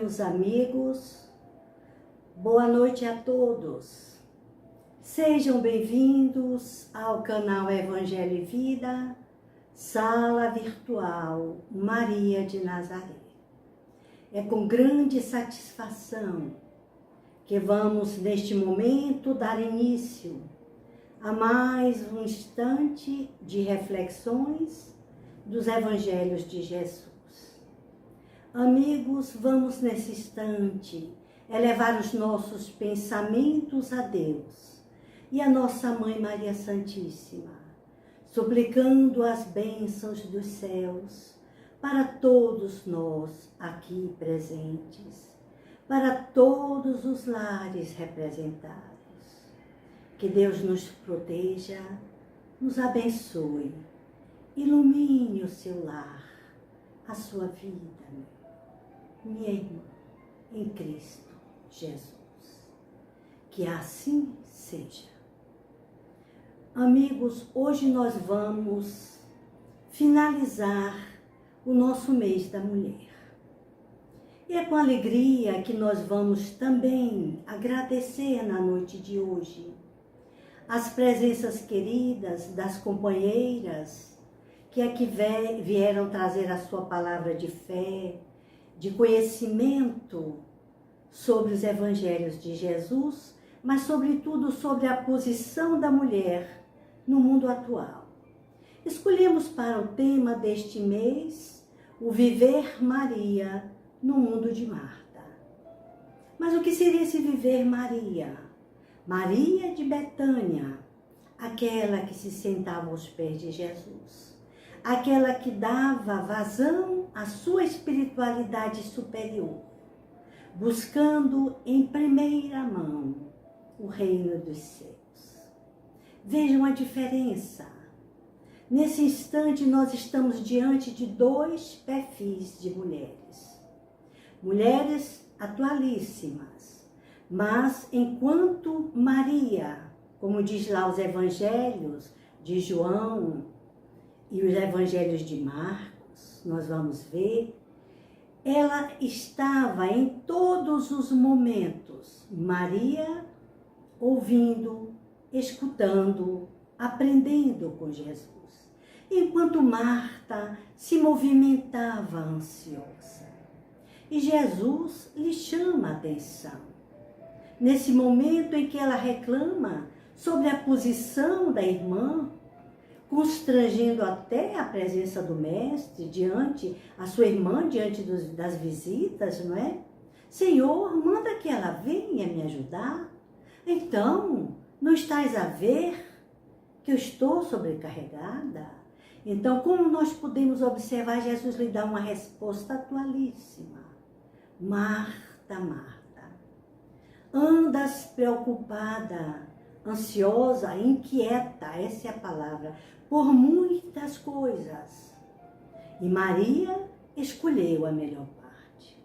meus amigos. Boa noite a todos. Sejam bem-vindos ao canal Evangelho e Vida, Sala Virtual Maria de Nazaré. É com grande satisfação que vamos, neste momento, dar início a mais um instante de reflexões dos Evangelhos de Jesus. Amigos, vamos nesse instante elevar os nossos pensamentos a Deus e a nossa Mãe Maria Santíssima, suplicando as bênçãos dos céus para todos nós aqui presentes, para todos os lares representados. Que Deus nos proteja, nos abençoe, ilumine o seu lar, a sua vida, minha irmã, em Cristo Jesus. Que assim seja. Amigos, hoje nós vamos finalizar o nosso mês da mulher. E é com alegria que nós vamos também agradecer na noite de hoje as presenças queridas das companheiras que aqui vieram trazer a sua palavra de fé, de conhecimento sobre os Evangelhos de Jesus, mas sobretudo sobre a posição da mulher no mundo atual. Escolhemos para o tema deste mês o Viver Maria no mundo de Marta. Mas o que seria esse Viver Maria? Maria de Betânia, aquela que se sentava aos pés de Jesus, aquela que dava vazão à sua espiritualidade superior, buscando em primeira mão o reino dos céus. Vejam a diferença. Nesse instante nós estamos diante de dois perfis de mulheres. Mulheres atualíssimas, mas enquanto Maria, como diz lá os evangelhos de João e os evangelhos de Marcos, nós vamos ver, ela estava em todos os momentos, Maria ouvindo, escutando, aprendendo com Jesus, enquanto Marta se movimentava ansiosa. E Jesus lhe chama a atenção. Nesse momento em que ela reclama sobre a posição da irmã, constrangendo até a presença do mestre a sua irmã diante das visitas, não é? Senhor, manda que ela venha me ajudar. Então, não estás a ver que eu estou sobrecarregada? Então, como nós podemos observar, Jesus lhe dá uma resposta atualíssima. Marta, Marta, andas preocupada, ansiosa, inquieta, essa é a palavra, por muitas coisas. E Maria escolheu a melhor parte.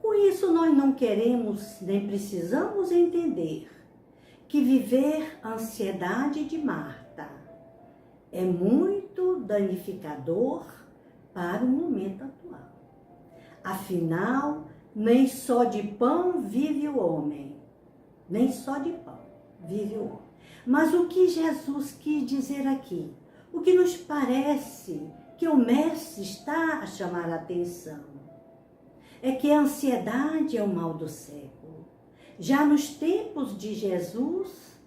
Com isso, nós não queremos, nem precisamos entender que viver a ansiedade de Marta é muito danificador para o momento atual. Afinal, nem só de pão vive o homem, nem só de pão vive o homem. Mas o que Jesus quis dizer aqui, o que nos parece que o mestre está a chamar a atenção, é que a ansiedade é o mal do século. Já nos tempos de Jesus,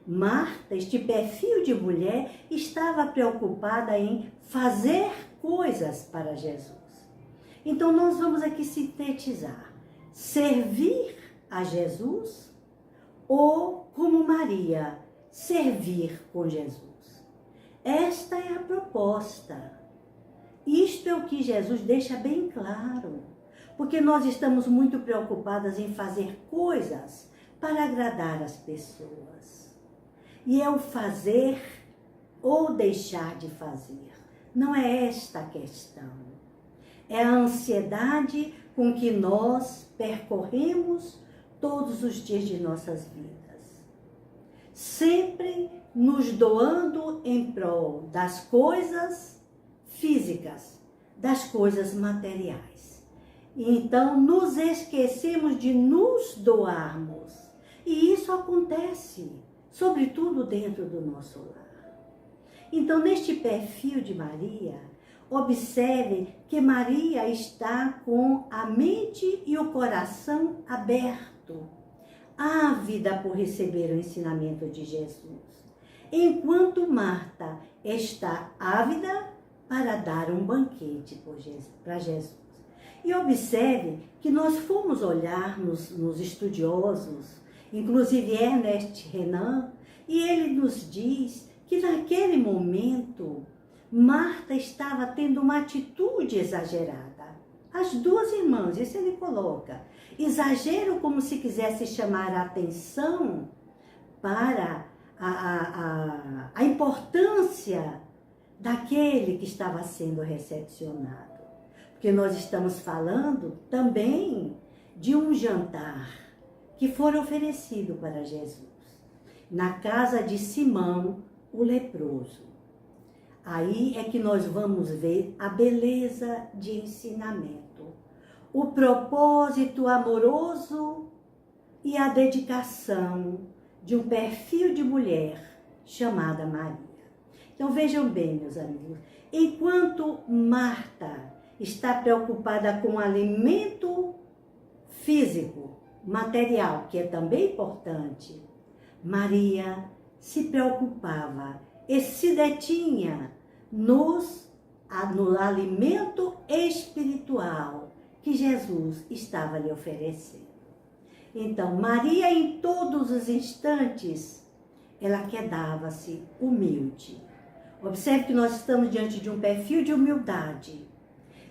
Marta, este perfil de mulher, estava preocupada em fazer coisas para Jesus. Então nós vamos aqui sintetizar: servir a Jesus ou, como Maria, servir com Jesus. Esta é a proposta. Isto é o que Jesus deixa bem claro, porque nós estamos muito preocupadas em fazer coisas para agradar as pessoas. E é o fazer ou deixar de fazer. Não é esta a questão. É a ansiedade com que nós percorremos todos os dias de nossas vidas. Sempre nos doando em prol das coisas físicas, das coisas materiais. E então nos esquecemos de nos doarmos. E isso acontece, sobretudo dentro do nosso lar. Então, neste perfil de Maria, observe que Maria está com a mente e o coração aberto, ávida por receber o ensinamento de Jesus, enquanto Marta está ávida para dar um banquete para Jesus. E observe que nós fomos olhar nos estudiosos, inclusive Ernest Renan, e ele nos diz que naquele momento Marta estava tendo uma atitude exagerada. As duas irmãs, isso ele coloca, exagero como se quisesse chamar a atenção para a importância daquele que estava sendo recepcionado. Porque nós estamos falando também de um jantar que foi oferecido para Jesus, na casa de Simão, o leproso. Aí é que nós vamos ver a beleza de ensinamento, o propósito amoroso e a dedicação de um perfil de mulher chamada Maria. Então vejam bem, meus amigos, enquanto Marta está preocupada com o alimento físico, material, que é também importante, Maria se preocupava e se detinha no alimento espiritual que Jesus estava lhe oferecendo. Então, Maria, em todos os instantes, ela quedava-se humilde. Observe que nós estamos diante de um perfil de humildade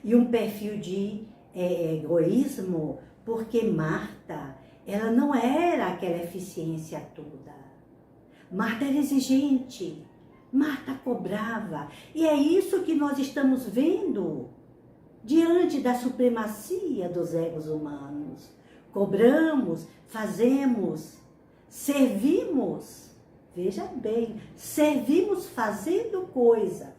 e um perfil de egoísmo, porque Marta, ela não era aquela eficiência toda. Marta era exigente, Marta cobrava. E é isso que nós estamos vendo diante da supremacia dos egos humanos. Cobramos, fazemos, servimos. Veja bem, servimos fazendo coisas.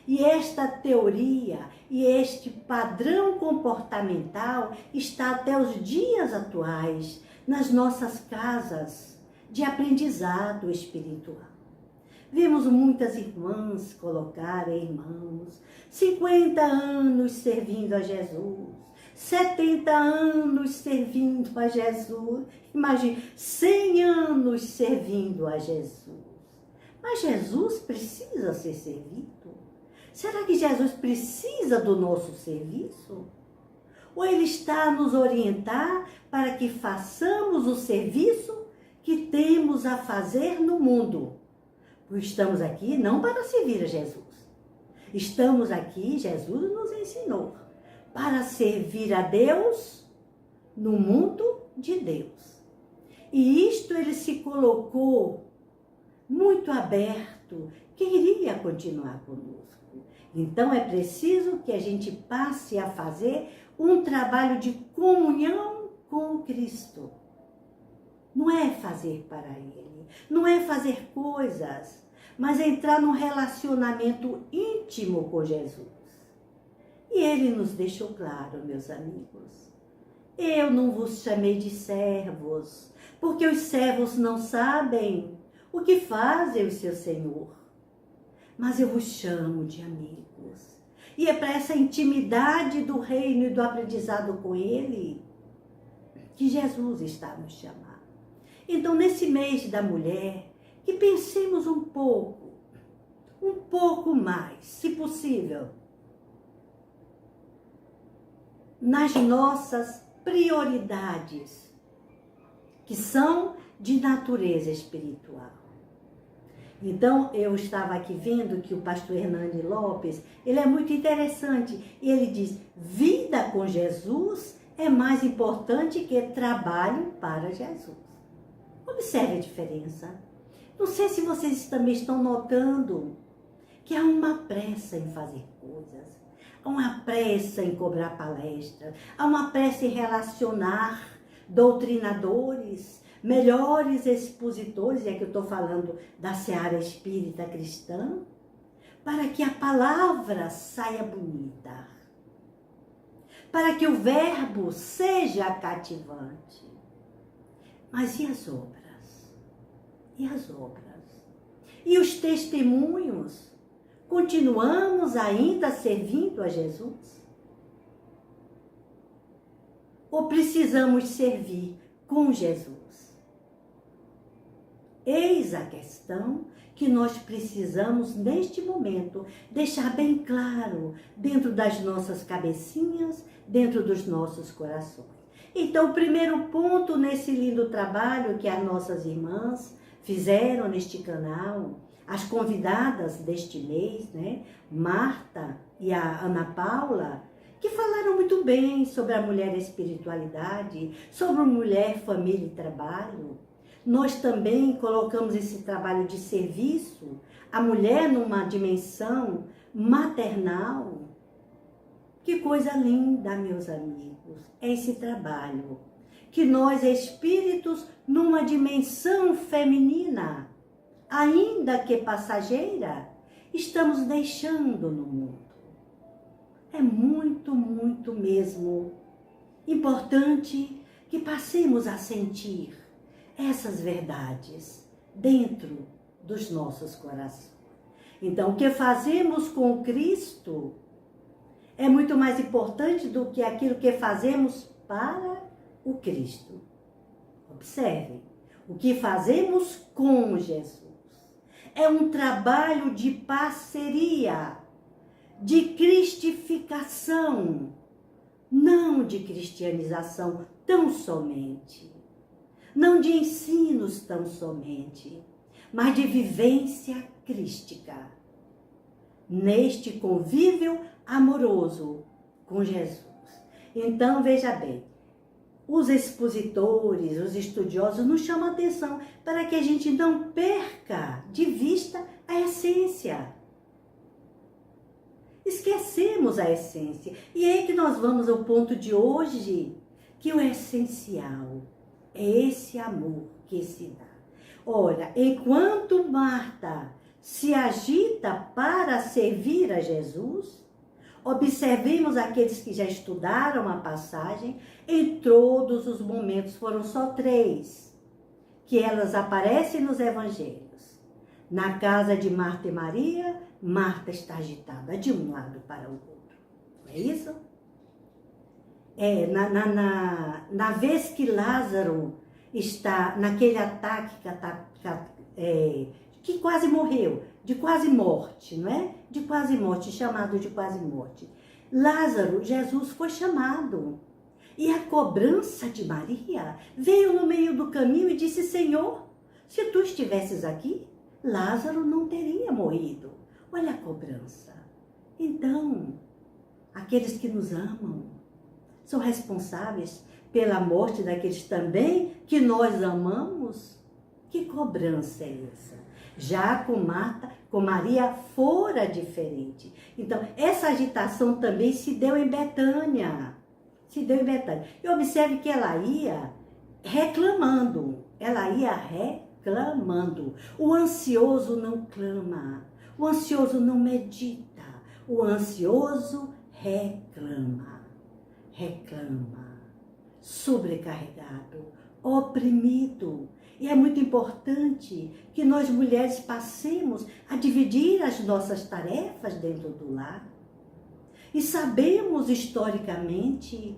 E esta teoria e este padrão comportamental está até os dias atuais nas nossas casas de aprendizado espiritual. Vimos muitas irmãs colocarem, irmãos, 50 anos servindo a Jesus, 70 anos servindo a Jesus, imagine, 100 anos servindo a Jesus. Mas Jesus precisa ser servido? Será que Jesus precisa do nosso serviço? Ou Ele está a nos orientar para que façamos o serviço que temos a fazer no mundo? Pois estamos aqui não para servir a Jesus. Estamos aqui, Jesus nos ensinou, para servir a Deus no mundo de Deus. E isto Ele se colocou muito aberto, que iria continuar conosco. Então é preciso que a gente passe a fazer um trabalho de comunhão com o Cristo. Não é fazer para Ele, não é fazer coisas, mas entrar num relacionamento íntimo com Jesus. E Ele nos deixou claro, meus amigos, eu não vos chamei de servos, porque os servos não sabem o que fazem o seu Senhor. Mas eu vos chamo de amigos. E é para essa intimidade do reino e do aprendizado com Ele que Jesus está nos chamando. Então, nesse mês da mulher, que pensemos um pouco mais, se possível, nas nossas prioridades, que são de natureza espiritual. Então, eu estava aqui vendo que o pastor Hernani Lopes, ele é muito interessante. Ele diz, vida com Jesus é mais importante que trabalho para Jesus. Observe a diferença. Não sei se vocês também estão notando que há uma pressa em fazer coisas. Há uma pressa em cobrar palestras. Há uma pressa em relacionar doutrinadores, melhores expositores, é que eu estou falando da seara espírita cristã, para que a palavra saia bonita, para que o verbo seja cativante. Mas e as obras? E as obras? E os testemunhos? Continuamos ainda servindo a Jesus? Ou precisamos servir com Jesus? Eis a questão que nós precisamos, neste momento, deixar bem claro dentro das nossas cabecinhas, dentro dos nossos corações. Então, o primeiro ponto nesse lindo trabalho que as nossas irmãs fizeram neste canal, as convidadas deste mês, né? Marta e a Ana Paula, que falaram muito bem sobre a mulher espiritualidade, sobre a mulher, família e trabalho. Nós também colocamos esse trabalho de serviço, a mulher numa dimensão maternal. Que coisa linda, meus amigos, é esse trabalho. Que nós, espíritos, numa dimensão feminina, ainda que passageira, estamos deixando no mundo. É muito, muito mesmo importante que passemos a sentir essas verdades dentro dos nossos corações. Então, o que fazemos com Cristo é muito mais importante do que aquilo que fazemos para o Cristo. Observe, o que fazemos com Jesus é um trabalho de parceria, de cristificação, não de cristianização tão somente, não de ensinos tão somente, mas de vivência crística, neste convívio amoroso com Jesus. Então, veja bem, os expositores, os estudiosos nos chamam a atenção para que a gente não perca de vista a essência. Esquecemos a essência. E é aí que nós vamos ao ponto de hoje, que o essencial é esse amor que se dá. Ora, enquanto Marta se agita para servir a Jesus, observemos aqueles que já estudaram a passagem, em todos os momentos, foram só 3, que elas aparecem nos evangelhos. Na casa de Marta e Maria, Marta está agitada de um lado para o outro. Não é isso? Na vez que Lázaro está naquele ataque que quase morreu, de quase morte, não é? De quase morte, chamado de quase morte. Lázaro, Jesus foi chamado. E a cobrança de Maria veio no meio do caminho e disse: Senhor, se tu estivesses aqui, Lázaro não teria morrido. Olha a cobrança. Então, aqueles que nos amam são responsáveis pela morte daqueles também que nós amamos? Que cobrança é essa? Já com Marta, com Maria, fora diferente. Então, essa agitação também se deu em Betânia. Se deu em Betânia. E observe que ela ia reclamando. Ela ia reclamando. O ansioso não clama. O ansioso não medita. O ansioso reclama. Reclama. Sobrecarregado. Oprimido. E é muito importante que nós mulheres passemos a dividir as nossas tarefas dentro do lar. E sabemos historicamente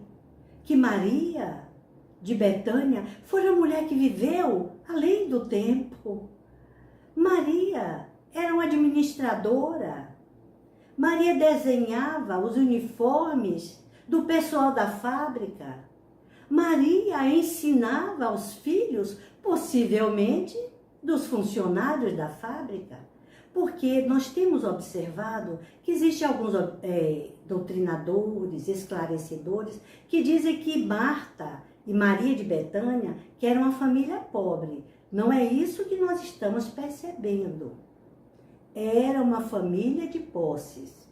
que Maria de Betânia foi uma mulher que viveu além do tempo. Maria era uma administradora. Maria desenhava os uniformes do pessoal da fábrica. Maria ensinava aos filhos, possivelmente, dos funcionários da fábrica, porque nós temos observado que existem alguns doutrinadores, esclarecedores, que dizem que Marta e Maria de Betânia, que era uma família pobre. Não é isso que nós estamos percebendo. Era uma família de posses.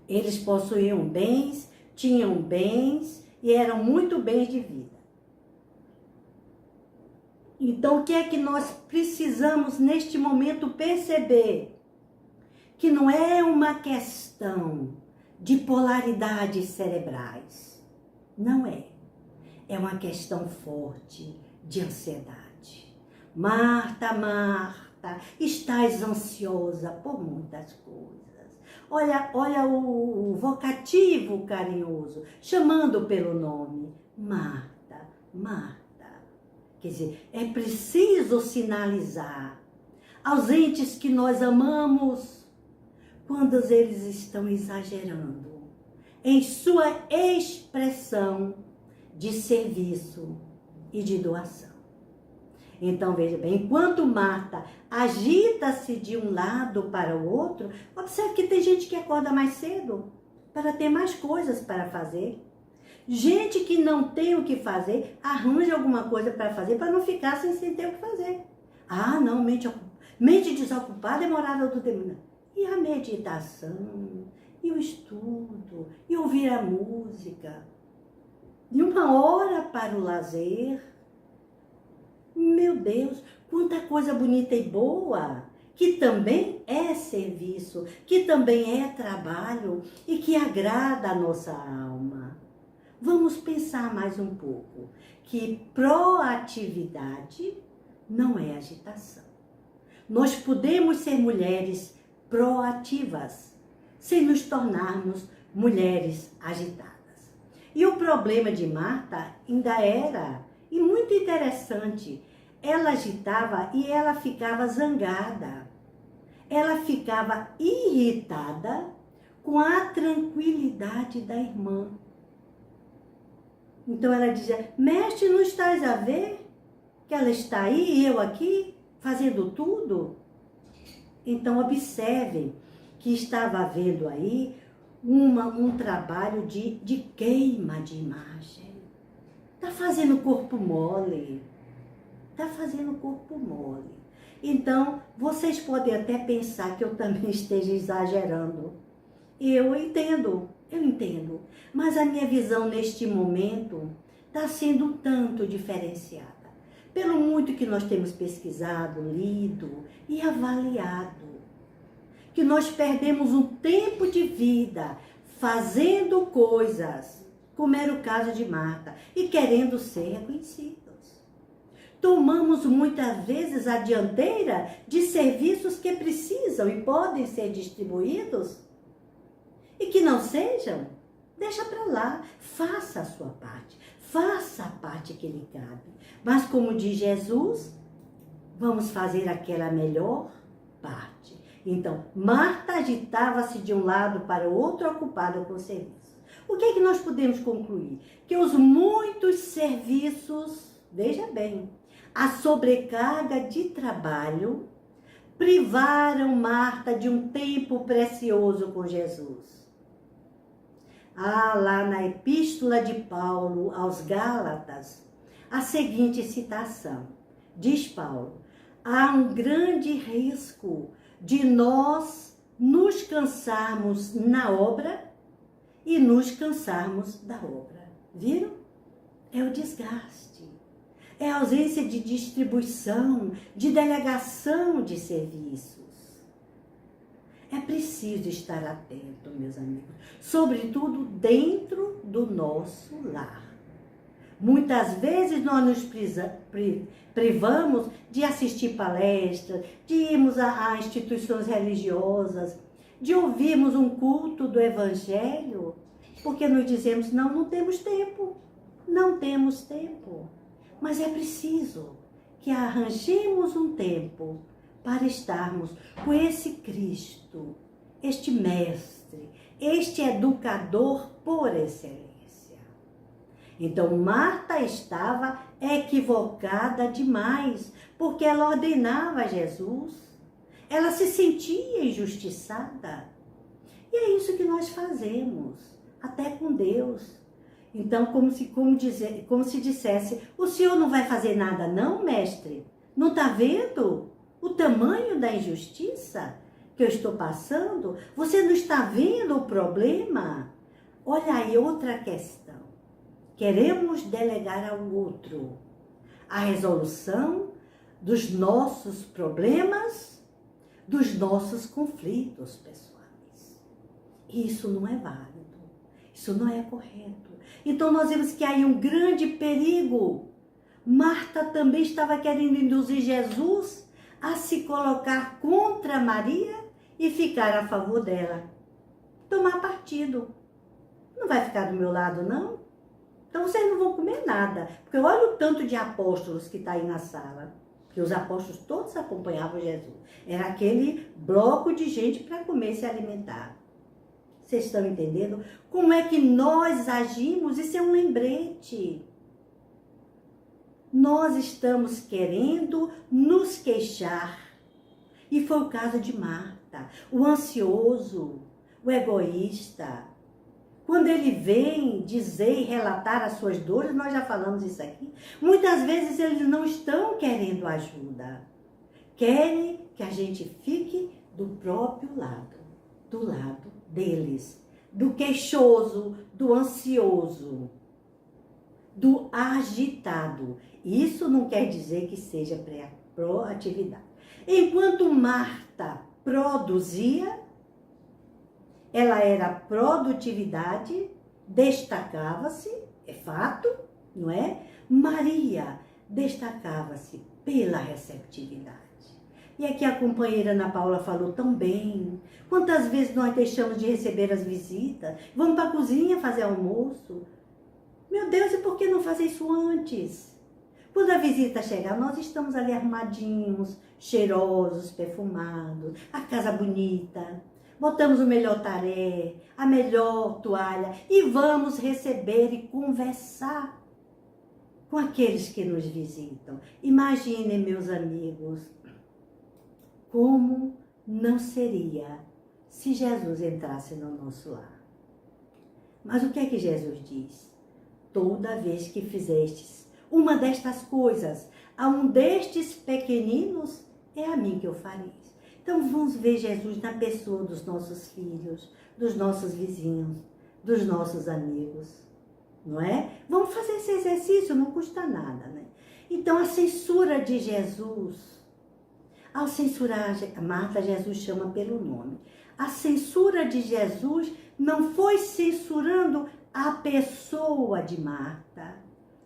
Eles possuíam bens, tinham bens e eram muito bens de vida. Então, o que é que nós precisamos neste momento perceber? Que não é uma questão de polaridades cerebrais. Não é. É uma questão forte de ansiedade. Marta, Marta, estás ansiosa por muitas coisas. Olha o vocativo carinhoso, chamando pelo nome. Marta, Marta. Quer dizer, é preciso sinalizar aos entes que nós amamos quando eles estão exagerando em sua expressão de serviço e de doação. Então, veja bem, enquanto Marta agita-se de um lado para o outro, observe que tem gente que acorda mais cedo para ter mais coisas para fazer. Gente que não tem o que fazer, arranja alguma coisa para fazer para não ficar sem ter o que fazer. Ah, não, mente desocupada é morada do demônio. E a meditação, e o estudo, e ouvir a música. E uma hora para o lazer. Meu Deus, quanta coisa bonita e boa, que também é serviço, que também é trabalho e que agrada a nossa alma. Vamos pensar mais um pouco que proatividade não é agitação. Nós podemos ser mulheres proativas sem nos tornarmos mulheres agitadas. E o problema de Marta ainda era, e muito interessante, ela agitava e ela ficava zangada. Ela ficava irritada com a tranquilidade da irmã. Então ela dizia, mestre, não estás a ver que ela está aí e eu aqui fazendo tudo? Então observem que estava havendo aí um trabalho de queima de imagem. Está fazendo corpo mole. Está fazendo corpo mole. Então, vocês podem até pensar que eu também esteja exagerando. Eu entendo. Mas a minha visão neste momento está sendo um tanto diferenciada. Pelo muito que nós temos pesquisado, lido e avaliado. Que nós perdemos um tempo de vida fazendo coisas, como era o caso de Marta, e querendo ser reconhecidos. Tomamos muitas vezes a dianteira de serviços que precisam e podem ser distribuídos e que não sejam, deixa para lá, faça a sua parte, faça a parte que lhe cabe. Mas como diz Jesus, vamos fazer aquela melhor parte. Então, Marta agitava-se de um lado para o outro, ocupada com o serviço. O que é que nós podemos concluir? Que os muitos serviços, veja bem, a sobrecarga de trabalho privaram Marta de um tempo precioso com Jesus. Lá na Epístola de Paulo aos Gálatas, a seguinte citação. Diz Paulo, há um grande risco de nós nos cansarmos na obra e nos cansarmos da obra. Viram? É o desgaste. É a ausência de distribuição, de delegação de serviços. É preciso estar atento, meus amigos, sobretudo dentro do nosso lar. Muitas vezes nós nos privamos de assistir palestras, de irmos a instituições religiosas, de ouvirmos um culto do Evangelho, porque nos dizemos, não temos tempo, não temos tempo. Mas é preciso que arranjemos um tempo para estarmos com esse Cristo, este mestre, este educador por excelência. Então, Marta estava equivocada demais, porque ela ordenava a Jesus, ela se sentia injustiçada. E é isso que nós fazemos, até com Deus. Então, como se dissesse, o senhor não vai fazer nada não, mestre? Não está vendo o tamanho da injustiça que eu estou passando? Você não está vendo o problema? Olha aí outra questão. Queremos delegar ao outro a resolução dos nossos problemas, dos nossos conflitos pessoais. Isso não é válido, isso não é correto. Então nós vemos que há aí um grande perigo. Marta também estava querendo induzir Jesus a se colocar contra Maria e ficar a favor dela. Tomar partido. Não vai ficar do meu lado, não? Então vocês não vão comer nada. Porque olha o tanto de apóstolos que está aí na sala. Porque os apóstolos todos acompanhavam Jesus. Era aquele bloco de gente para comer e se alimentar. Vocês estão entendendo? Como é que nós agimos? Isso é um lembrete. Nós estamos querendo nos queixar. E foi o caso de Marta. O ansioso, o egoísta. Quando ele vem dizer e relatar as suas dores, nós já falamos isso aqui, muitas vezes eles não estão querendo ajuda. Querem que a gente fique do próprio lado, do lado deles, do queixoso, do ansioso, do agitado. Isso não quer dizer que seja proatividade. Enquanto Marta produzia, ela era produtividade, destacava-se, é fato, não é? Maria destacava-se pela receptividade. E aqui a companheira Ana Paula falou tão bem. Quantas vezes nós deixamos de receber as visitas? Vamos para a cozinha fazer almoço? Meu Deus, e por que não fazer isso antes? Quando a visita chegar, nós estamos ali arrumadinhos, cheirosos, perfumados, a casa bonita. Botamos o melhor taré, a melhor toalha e vamos receber e conversar com aqueles que nos visitam. Imaginem, meus amigos, como não seria se Jesus entrasse no nosso lar. Mas o que é que Jesus diz? Toda vez que fizestes uma destas coisas a um destes pequeninos, é a mim que eu farei. Então vamos ver Jesus na pessoa dos nossos filhos, dos nossos vizinhos, dos nossos amigos, não é? Vamos fazer esse exercício, não custa nada, né? Então a censura de Jesus, ao censurar Marta, Jesus chama pelo nome. A censura de Jesus não foi censurando a pessoa de Marta,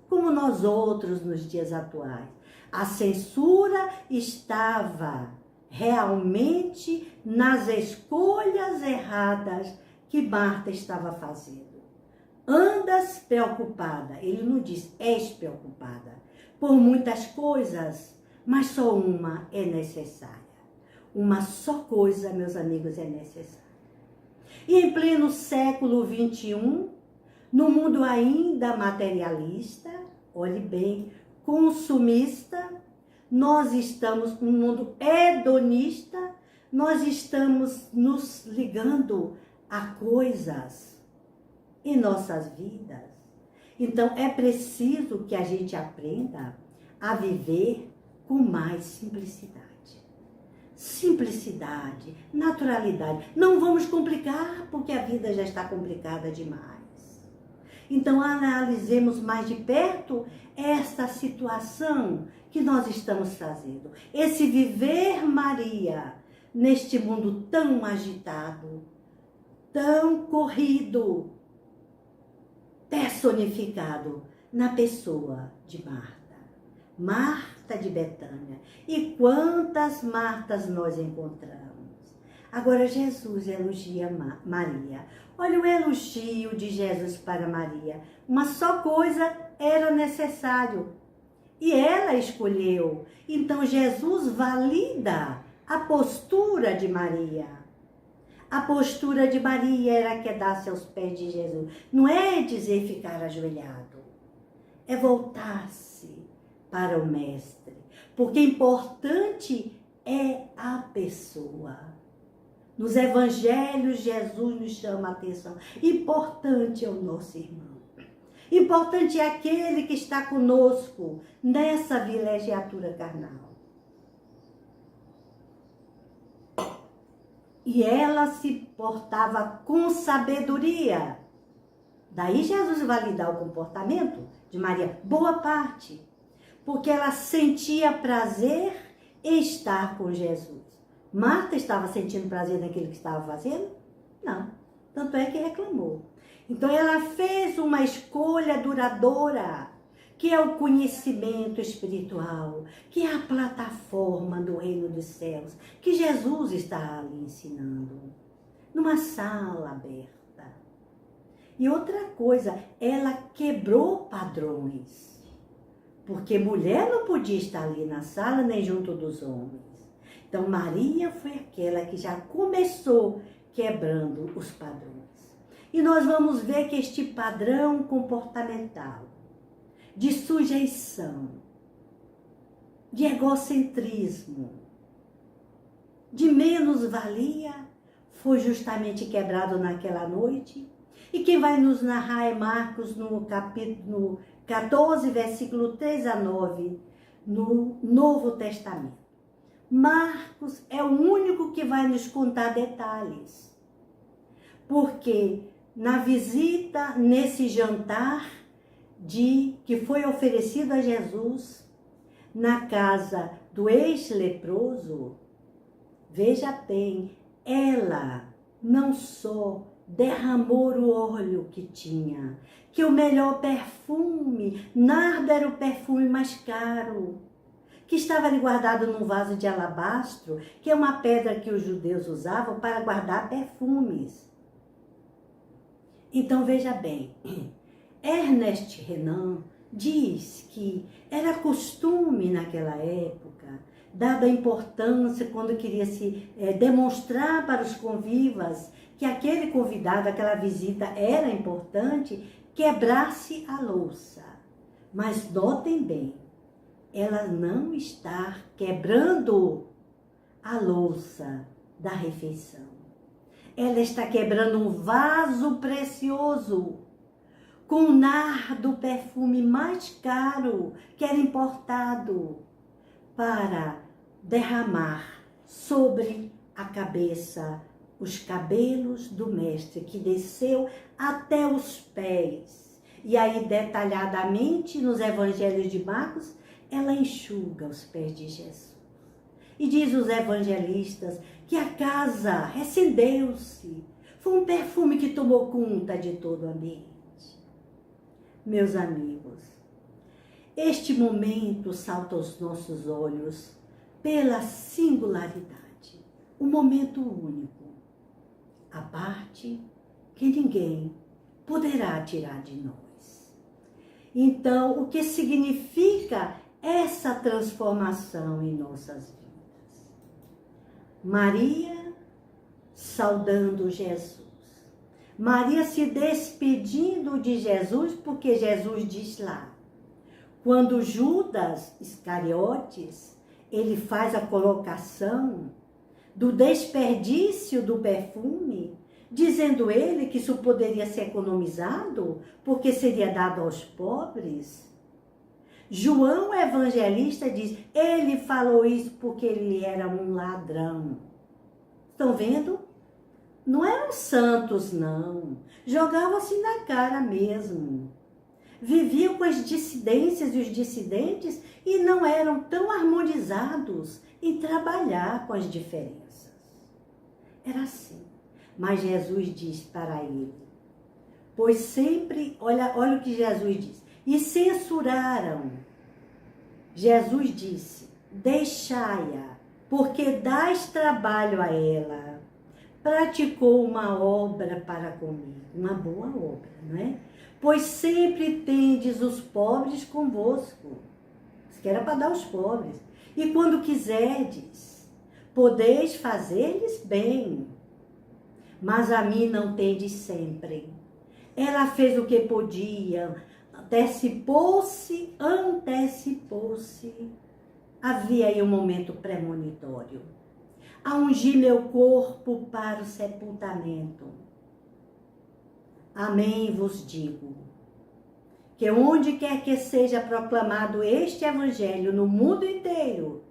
como nós outros nos dias atuais. A censura estava realmente nas escolhas erradas que Marta estava fazendo. Andas preocupada, ele não diz és preocupada, por muitas coisas, mas só uma é necessária. Uma só coisa, meus amigos, é necessária. E em pleno século XXI, no mundo ainda materialista, olhe bem, consumista, nós estamos num mundo hedonista, nós estamos nos ligando a coisas em nossas vidas. Então é preciso que a gente aprenda a viver com mais simplicidade. Simplicidade, naturalidade. Não vamos complicar porque a vida já está complicada demais. Então analisemos mais de perto esta situação que nós estamos trazendo. Esse viver Maria neste mundo tão agitado, tão corrido, personificado na pessoa de Marta. Marta de Betânia. E quantas Martas nós encontramos? Agora Jesus elogia Maria. Olha o elogio de Jesus para Maria. Uma só coisa era necessário. E ela escolheu. Então Jesus valida a postura de Maria. A postura de Maria era quedar-se aos pés de Jesus. Não é dizer ficar ajoelhado. É voltar-se para o Mestre. Porque importante é a pessoa. Nos evangelhos, Jesus nos chama a atenção. Importante é o nosso irmão. Importante é aquele que está conosco nessa vilegiatura carnal. E ela se portava com sabedoria. Daí Jesus validar o comportamento de Maria, boa parte. Porque ela sentia prazer em estar com Jesus. Marta estava sentindo prazer naquilo que estava fazendo? Não. Tanto é que reclamou. Então ela fez uma escolha duradoura, que é o conhecimento espiritual, que é a plataforma do reino dos céus, que Jesus está ali ensinando, numa sala aberta. E outra coisa, ela quebrou padrões, porque mulher não podia estar ali na sala nem junto dos homens. Então Maria foi aquela que já começou quebrando os padrões. E nós vamos ver que este padrão comportamental, de sujeição, de egocentrismo, de menos-valia, foi justamente quebrado naquela noite. E quem vai nos narrar é Marcos, no capítulo 14, versículo 3 a 9, no Novo Testamento. Marcos é o único que vai nos contar detalhes. Porque na visita, nesse jantar que foi oferecido a Jesus, na casa do ex-leproso, veja bem, ela não só derramou o óleo que tinha, que o melhor perfume, nardo era o perfume mais caro, que estava ali guardado num vaso de alabastro, que é uma pedra que os judeus usavam para guardar perfumes. Então veja bem, Ernest Renan diz que era costume naquela época, dada a importância quando queria se demonstrar para os convivas que aquele convidado, aquela visita era importante, quebrar-se a louça. Mas notem bem, ela não está quebrando a louça da refeição. Ela está quebrando um vaso precioso, com um nardo, perfume mais caro, que era importado, para derramar sobre a cabeça os cabelos do mestre, que desceu até os pés. E aí, detalhadamente, nos evangelhos de Marcos, ela enxuga os pés de Jesus. E diz os evangelistas que a casa recendeu-se. Foi um perfume que tomou conta de todo o ambiente. Meus amigos, este momento salta aos nossos olhos pela singularidade. Um momento único. A parte que ninguém poderá tirar de nós. Então, o que significa essa transformação em nossas vidas? Maria saudando Jesus. Maria se despedindo de Jesus, porque Jesus diz lá, quando Judas Iscariotes, ele faz a colocação do desperdício do perfume, dizendo ele que isso poderia ser economizado, porque seria dado aos pobres. João evangelista diz, ele falou isso porque ele era um ladrão. Estão vendo? Não eram santos, não. Jogavam-se na cara mesmo. Viviam com as dissidências e os dissidentes e não eram tão harmonizados em trabalhar com as diferenças. Era assim. Mas Jesus diz para ele, pois sempre, olha o que Jesus diz, e censuraram. Jesus disse, deixai-a, porque dás trabalho a ela. Praticou uma obra para comigo, uma boa obra, não é? Pois sempre tendes os pobres convosco. Isso que era para dar aos pobres. E quando quiserdes, podeis fazer-lhes bem. Mas a mim não tendes sempre. Ela fez o que podia, antecipou-se. Havia aí um momento premonitório. A ungir meu corpo para o sepultamento. Amém vos digo, que onde quer que seja proclamado este evangelho no mundo inteiro,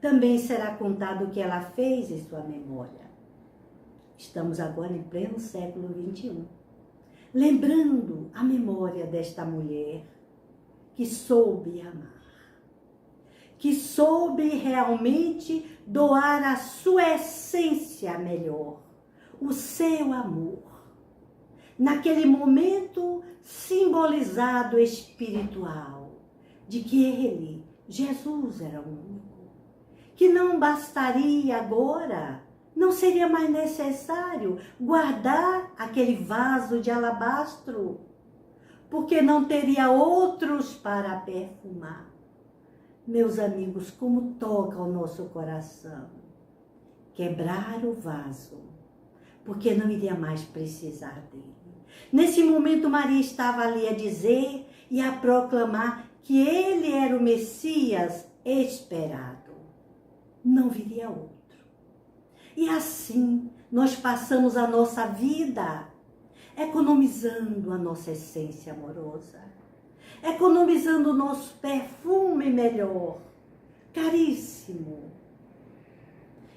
também será contado o que ela fez em sua memória. Estamos agora em pleno século XXI, lembrando a memória desta mulher que soube amar, que soube realmente doar a sua essência melhor, o seu amor. naquele momento simbolizado espiritual, de que ele, Jesus, era o único, que não bastaria agora, não seria mais necessário guardar aquele vaso de alabastro, porque não teria outros para perfumar. Meus amigos, como toca o nosso coração quebrar o vaso, porque não iria mais precisar dele. Nesse momento, Maria estava ali a dizer e a proclamar que ele era o Messias esperado. Não viria outro. E assim, nós passamos a nossa vida economizando a nossa essência amorosa, economizando o nosso perfume melhor, caríssimo.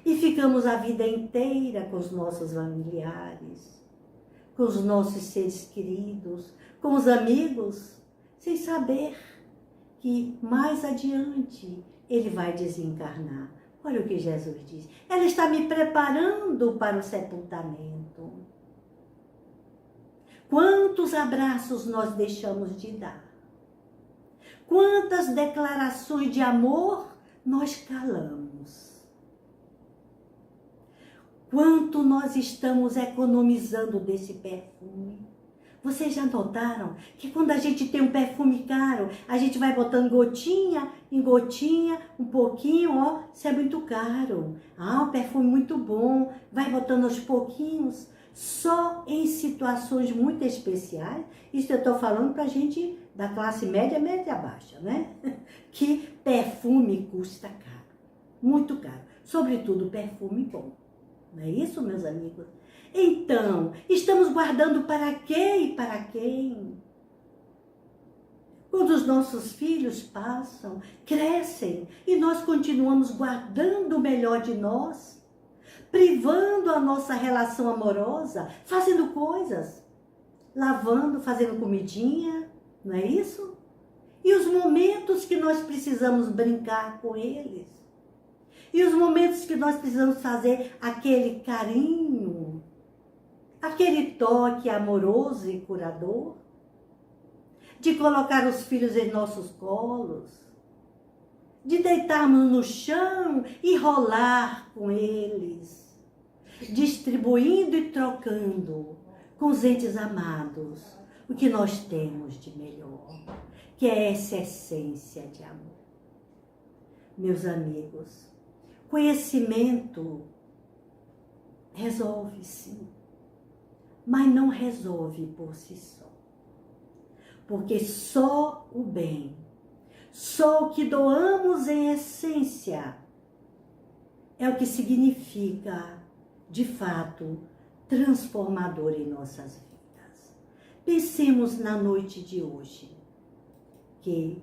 E ficamos a vida inteira com os nossos familiares, com os nossos seres queridos, com os amigos, sem saber que mais adiante ele vai desencarnar. Olha o que Jesus diz. Ela está me preparando para o sepultamento. Quantos abraços nós deixamos de dar? Quantas declarações de amor nós calamos? Quanto nós estamos economizando desse perfume? Vocês já notaram que quando a gente tem um perfume caro, a gente vai botando gotinha em gotinha, um pouquinho, ó, isso é muito caro. Ah, um perfume muito bom, vai botando aos pouquinhos, só em situações muito especiais. Isso eu estou falando para gente da classe média, média baixa, né? Que perfume custa caro, muito caro, sobretudo perfume bom. Não é isso, meus amigos? Então, estamos guardando para quê e para quem? Quando os nossos filhos passam, crescem, e nós continuamos guardando o melhor de nós, privando a nossa relação amorosa, fazendo coisas, lavando, fazendo comidinha, não é isso? E os momentos que nós precisamos brincar com eles, e os momentos que nós precisamos fazer aquele carinho, aquele toque amoroso e curador, de colocar os filhos em nossos colos, de deitarmos no chão e rolar com eles, distribuindo e trocando com os entes amados o que nós temos de melhor, que é essa essência de amor. Meus amigos, conhecimento resolve sim, mas não resolve por si só. Porque só o bem, só o que doamos em essência, é o que significa, de fato, transformador em nossas vidas. Pensemos na noite de hoje, que,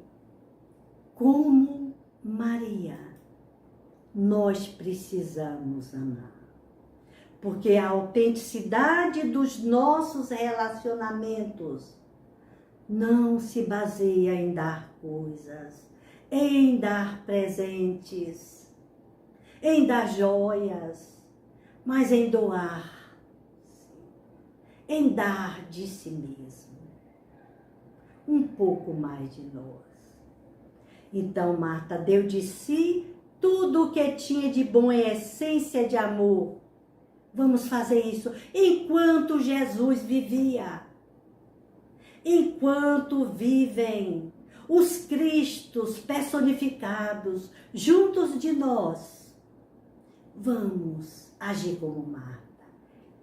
como Maria, nós precisamos amar. Porque a autenticidade dos nossos relacionamentos não se baseia em dar coisas, em dar presentes, em dar joias, mas em doar, em dar de si mesmo, um pouco mais de nós. Então Marta deu de si tudo o que tinha de bom em essência de amor. Vamos fazer isso enquanto Jesus vivia. Enquanto vivem os Cristos personificados juntos de nós, vamos agir como Marta.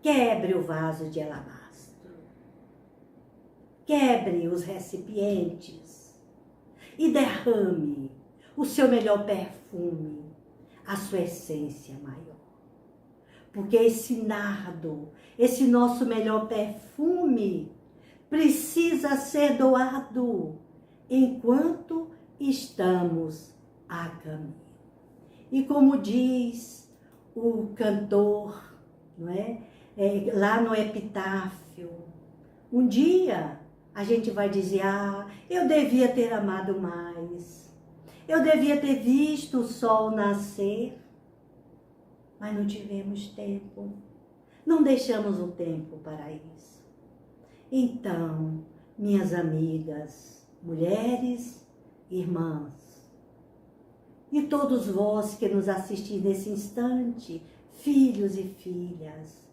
Quebre o vaso de alabastro. Quebre os recipientes e derrame o seu melhor perfume, a sua essência maior. Porque esse nardo, esse nosso melhor perfume, precisa ser doado enquanto estamos a caminho. E como diz o cantor, não é? Lá no epitáfio, um dia a gente vai dizer, eu devia ter amado mais, eu devia ter visto o sol nascer, mas não tivemos tempo, não deixamos o tempo para isso. Então, minhas amigas, mulheres, irmãs, e todos vós que nos assistis nesse instante, filhos e filhas,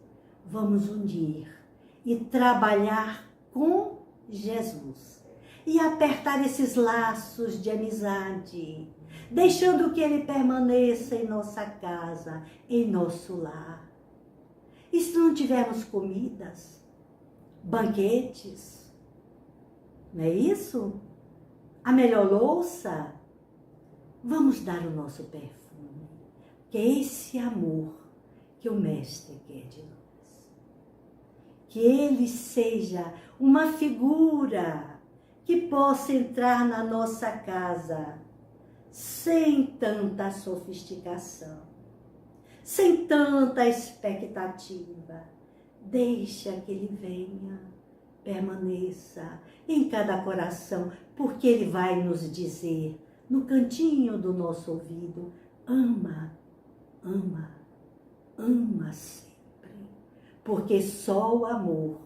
vamos unir e trabalhar com Jesus e apertar esses laços de amizade, deixando que Ele permaneça em nossa casa, em nosso lar. E se não tivermos comidas, banquetes, não é isso? A melhor louça, vamos dar o nosso perfume, que é esse amor que o Mestre quer de nós. Que Ele seja uma figura que possa entrar na nossa casa sem tanta sofisticação, sem tanta expectativa. Deixa que Ele venha, permaneça em cada coração, porque Ele vai nos dizer no cantinho do nosso ouvido: ama, ama, ama sempre. Porque só o amor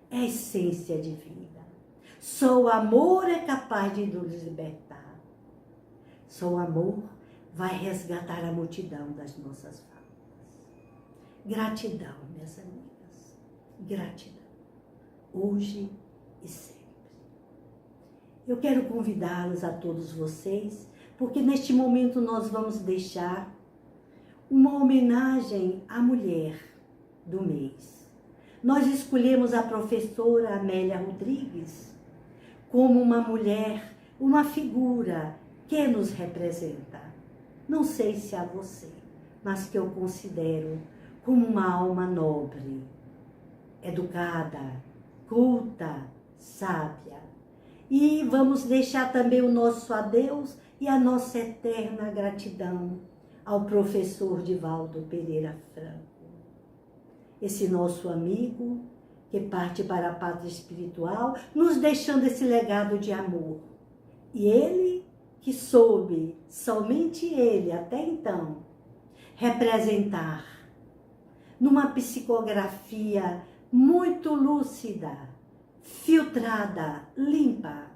é a essência de vida. Só o amor é capaz de nos libertar. Só o amor vai resgatar a multidão das nossas faltas. Gratidão, minhas amigas. Gratidão. Hoje e sempre. Eu quero convidá-los a todos vocês, porque neste momento nós vamos deixar uma homenagem à mulher do mês. Nós escolhemos a professora Amélia Rodrigues como uma mulher, uma figura que nos representa. Não sei se a você, mas que eu considero como uma alma nobre, educada, culta, sábia. E vamos deixar também o nosso adeus e a nossa eterna gratidão ao professor Divaldo Pereira Franco. Esse nosso amigo que parte para a pátria espiritual, nos deixando esse legado de amor. E ele que soube, somente ele até então, representar numa psicografia muito lúcida, filtrada, limpa,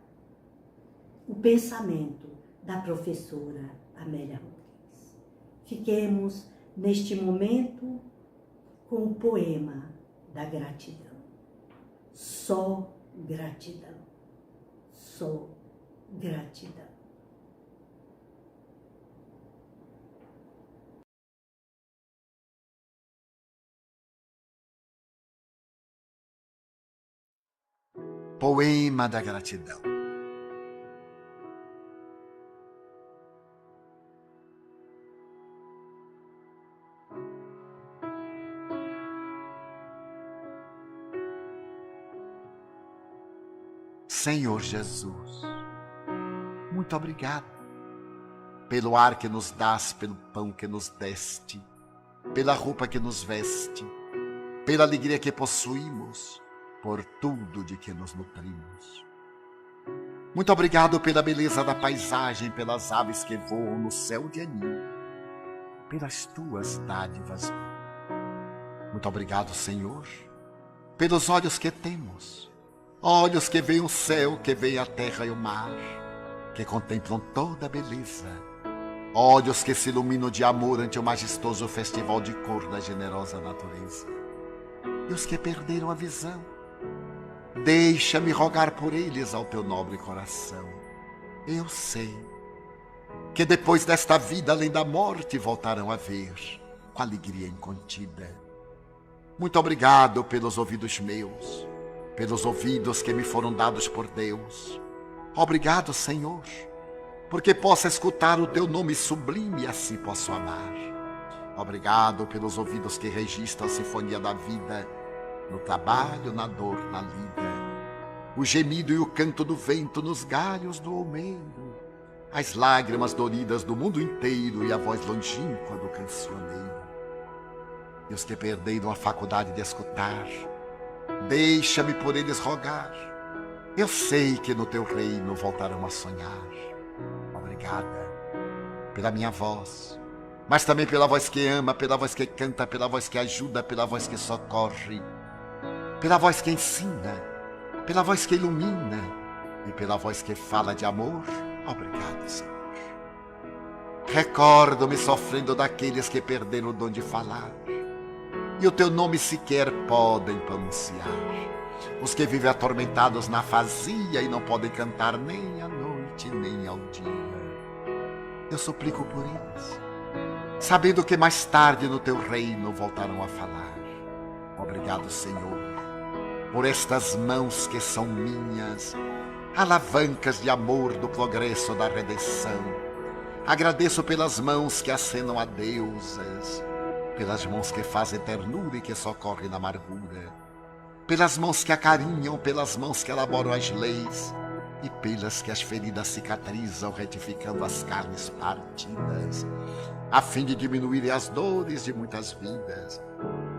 o pensamento da professora Amélia Rodrigues. Fiquemos neste momento com o poema da gratidão. Só gratidão. Só gratidão. Poema da gratidão. Senhor Jesus, muito obrigado pelo ar que nos dás, pelo pão que nos deste, pela roupa que nos veste, pela alegria que possuímos, por tudo de que nos nutrimos. Muito obrigado pela beleza da paisagem, pelas aves que voam no céu de anil, pelas tuas dádivas. Muito obrigado, Senhor, pelos olhos que temos, olhos que veem o céu, que veem a terra e o mar, que contemplam toda a beleza, olhos que se iluminam de amor ante o majestoso festival de cor da generosa natureza. E os que perderam a visão, deixa-me rogar por eles ao teu nobre coração. Eu sei que depois desta vida, além da morte, voltarão a ver com alegria incontida. Muito obrigado pelos ouvidos meus, pelos ouvidos que me foram dados por Deus. Obrigado, Senhor, porque posso escutar o teu nome sublime e assim posso amar. Obrigado pelos ouvidos que registram a sinfonia da vida, no trabalho, na dor, na lida, o gemido e o canto do vento nos galhos do olmeiro, as lágrimas doridas do mundo inteiro e a voz longínqua do cancioneiro. E os que perderam a faculdade de escutar, deixa-me por eles rogar. Eu sei que no teu reino voltarão a sonhar. Obrigada pela minha voz, mas também pela voz que ama, pela voz que canta, pela voz que ajuda, pela voz que socorre, pela voz que ensina, pela voz que ilumina e pela voz que fala de amor. Obrigado, Senhor. Recordo-me sofrendo daqueles que perderam o dom de falar e o teu nome sequer podem pronunciar. Os que vivem atormentados na afasia e não podem cantar nem à noite nem ao dia. Eu suplico por eles, sabendo que mais tarde no teu reino voltarão a falar. Obrigado, Senhor, por estas mãos que são minhas, alavancas de amor do progresso da redenção. Agradeço pelas mãos que acenam a deusas, pelas mãos que fazem ternura e que socorrem na amargura, pelas mãos que acarinham, pelas mãos que elaboram as leis e pelas que as feridas cicatrizam, retificando as carnes partidas, a fim de diminuírem as dores de muitas vidas,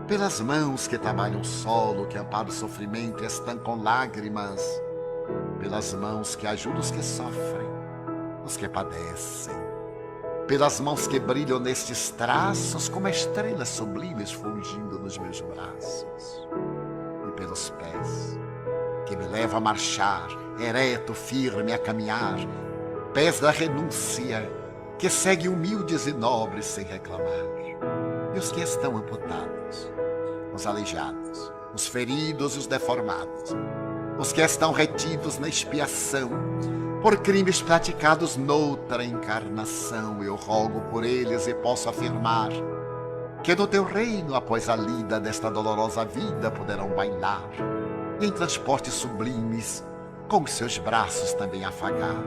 pelas mãos que trabalham o solo, que amparam o sofrimento e estancam lágrimas, pelas mãos que ajudam os que sofrem, os que padecem, pelas mãos que brilham nestes traços como estrelas sublimes fulgindo nos meus braços, e pelos pés que me levam a marchar, ereto, firme, a caminhar, pés da renúncia, que seguem humildes e nobres sem reclamar, e os que estão amputados, os aleijados, os feridos e os deformados, os que estão retidos na expiação, por crimes praticados noutra encarnação. Eu rogo por eles e posso afirmar que no teu reino, após a lida desta dolorosa vida, poderão bailar e em transportes sublimes, com os seus braços também afagar.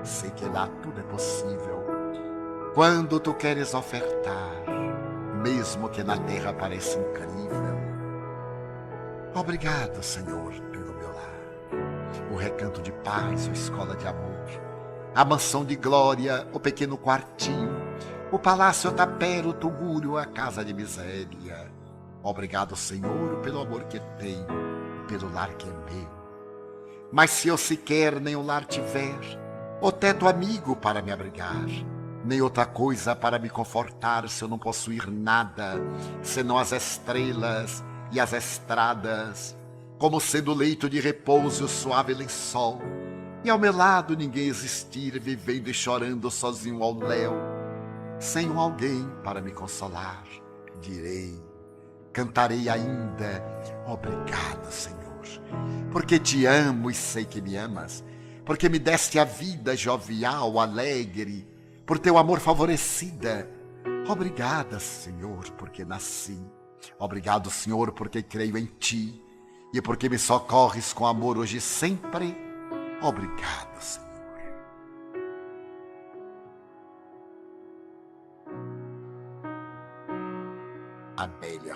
Sei que lá tudo é possível, quando tu queres ofertar, mesmo que na terra pareça incrível. Obrigado, Senhor, pelo meu lar, o recanto de paz, a escola de amor, a mansão de glória, o pequeno quartinho, o palácio, o tapera, o tugúrio, a casa de miséria. Obrigado, Senhor, pelo amor que tenho, pelo lar que é meu. Mas se eu sequer nem o lar tiver, o teto amigo para me abrigar, nem outra coisa para me confortar, se eu não possuir nada, senão as estrelas e as estradas, como sendo leito de repouso e o suave lençol, e ao meu lado ninguém existir, vivendo e chorando sozinho ao léu, sem um alguém para me consolar, direi, cantarei ainda, obrigado, Senhor, porque te amo e sei que me amas, porque me deste a vida jovial, alegre, por teu amor favorecida. Obrigada, Senhor, porque nasci. Obrigado, Senhor, porque creio em ti e porque me socorres com amor hoje e sempre. Obrigado, Senhor. Abelha.